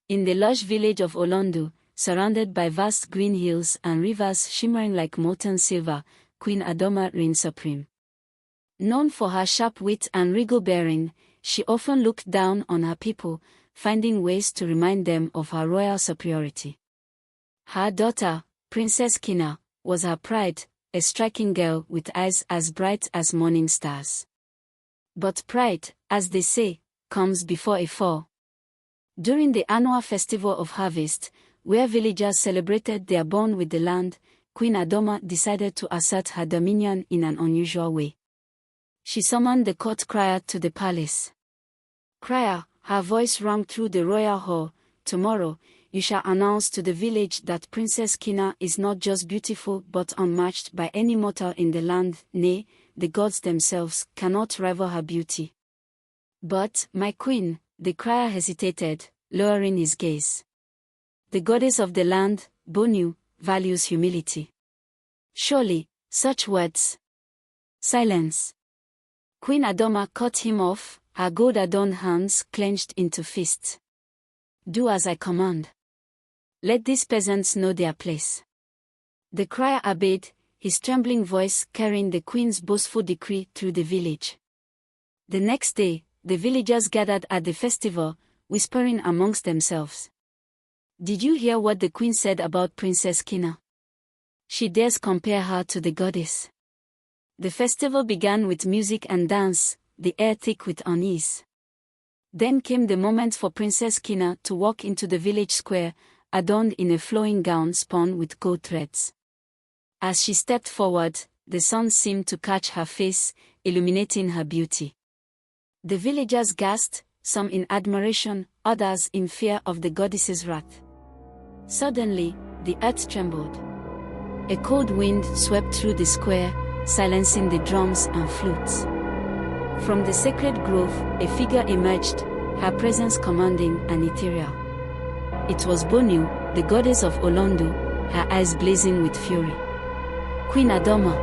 In the lush village of Olondu, surrounded by vast green hills and rivers shimmering like molten silver, Queen Adoma reigned supreme. Known for her sharp wit and regal bearing, she often looked down on her people, finding ways to remind them of her royal superiority. Her daughter, Princess Kina, was her pride, a striking girl with eyes as bright as morning stars. But pride, as they say, comes before a fall. During the annual festival of harvest, where villagers celebrated their bond with the land, Queen Adoma decided to assert her dominion in an unusual way. She summoned the court crier to the palace. "Crier," her voice rang through the royal hall, "tomorrow, you shall announce to the village that Princess Kina is not just beautiful but unmatched by any mortal in the land, nay, the gods themselves cannot rival her beauty." "But, my queen," the crier hesitated, lowering his gaze. "The goddess of the land, Bonu, values humility. Surely, such words—" "Silence." Queen Adoma cut him off, her gold-adorned hands clenched into fists. "Do as I command. Let these peasants know their place." The crier obeyed, his trembling voice carrying the queen's boastful decree through the village. The next day, the villagers gathered at the festival, whispering amongst themselves. "Did you hear what the queen said about Princess Kina? She dares compare her to the goddess." The festival began with music and dance, the air thick with unease. Then came the moment for Princess Kina to walk into the village square, adorned in a flowing gown spun with gold threads. As she stepped forward, the sun seemed to catch her face, illuminating her beauty. The villagers gasped, some in admiration, others in fear of the goddess's wrath. Suddenly, the earth trembled. A cold wind swept through the square, silencing the drums and flutes. From the sacred grove, a figure emerged, her presence commanding and ethereal. It was Bonu, the goddess of Olondu, her eyes blazing with fury. "Queen Adoma."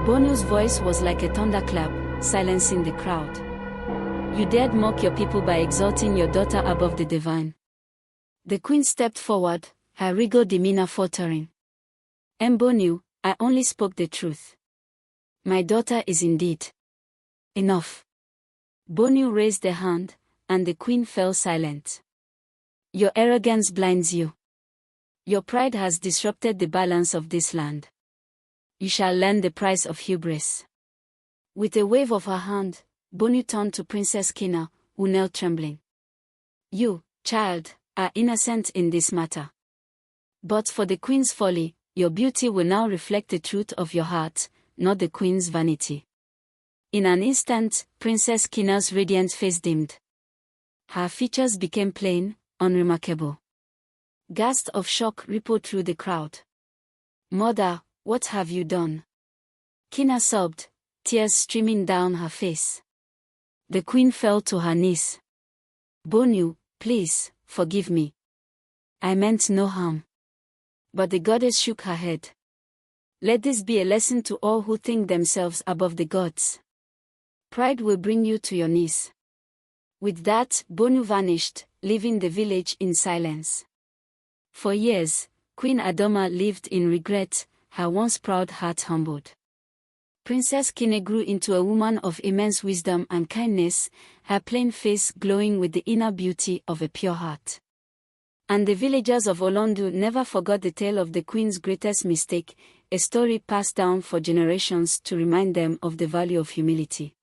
Bonu's voice was like a thunderclap, silencing the crowd. "You dared mock your people by exalting your daughter above the divine." The queen stepped forward, her regal demeanor faltering. "Mbonu, I only spoke the truth. My daughter is indeed." "Enough." Bonu raised a hand, and the queen fell silent. "Your arrogance blinds you. Your pride has disrupted the balance of this land. You shall learn the price of hubris." With a wave of her hand, Bonu turned to Princess Kina, who knelt trembling. "You, child, are innocent in this matter. But for the queen's folly, your beauty will now reflect the truth of your heart, not the queen's vanity." In an instant, Princess Kina's radiant face dimmed. Her features became plain, unremarkable. Gasps of shock rippled through the crowd. "Mother, what have you done?" Kina sobbed, tears streaming down her face. The queen fell to her knees. "Bonu, please, forgive me. I meant no harm." But the goddess shook her head. "Let this be a lesson to all who think themselves above the gods. Pride will bring you to your knees." With that, Bonu vanished, leaving the village in silence. For years, Queen Adoma lived in regret, her once proud heart humbled. Princess Kina grew into a woman of immense wisdom and kindness, her plain face glowing with the inner beauty of a pure heart. And the villagers of Olondu never forgot the tale of the queen's greatest mistake, a story passed down for generations to remind them of the value of humility.